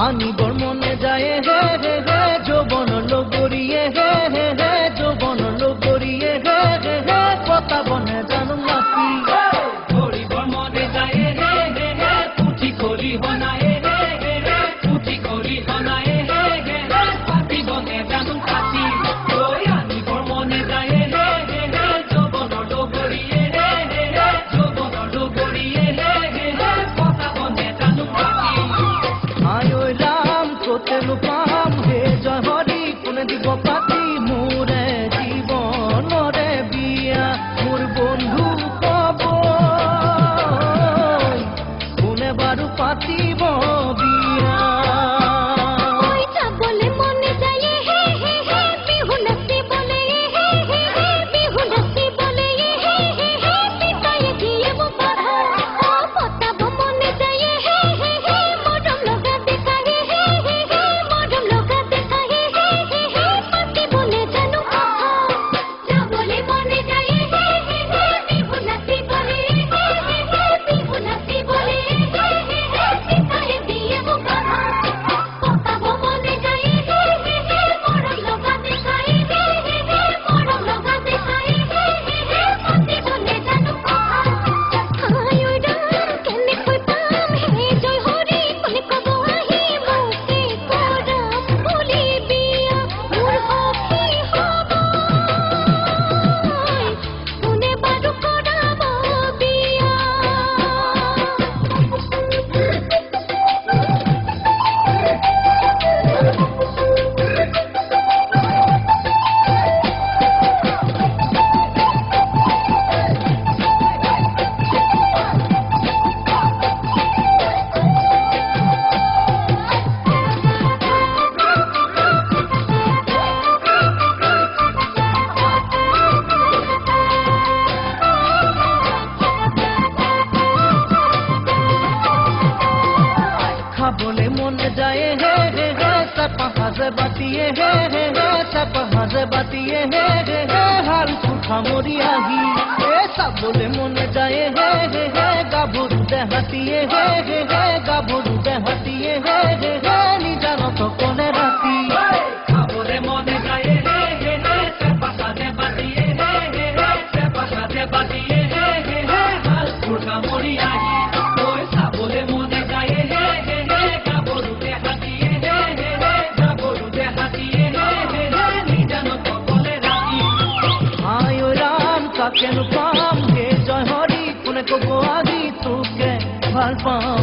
আনিবৰ মনে যায় হে হে হে যৌবন লগৰিয়ে হে হে হে যৌবন লগৰিয়ে হে হে হে পতাবনে জানো মাতি ধৰিবৰ মনে যায় হে হে হে পুঠি খৰি হনায়ে হে হে হে পুঠি খৰি হনায়ে হে হে হে পাতিবনে জানো কাটি ঐ আনিবৰ মনে যায় হে হে হে যৌবন লগৰিয়ে হে হে হে যৌবন লগৰিয়ে হে হে হে পতাবনে জানো কাটি আয় ঐ ৰাম কতেনো পাম হে জয় হৰি কোনে দিব পাতি মোৰে জীৱনৰে বিয়া মোৰ বন্ধু কব কোনে বাৰু পাতিব বিয়া খাবলে মনে যায় হে হে হে চাপা হাজে বাতিয়ে হে হে হে চাপা হাজে বাতিয়ে হে হে হে হাল কুঠা মৰি আহি এ চাবলে মনে যায় হে হে হে গাভৰু দেহাতিয়ে হে হে হে গাভৰু দেহাতিয়ে হে হে হে নিজানত কনে ৰাতি খাবলে মনে যায় হে হে হে চাপা হাজে বাতিয়ে হে হে হে চাপা হাজে বাতিয়ে হে হে হে হাল কুঠা মৰি আহি ঐ চাবলে মনে যায় হে হে হে গাভৰু দেহাতিয়ে হে হে হে গাভৰু দেহাতিয়ে হে হে হে নিজানত কনে ৰাতি আয় ঐ ৰাম কাকেনো পাম হে জয় হৰি কোনে কব আজি তোকে ভাল পাওঁ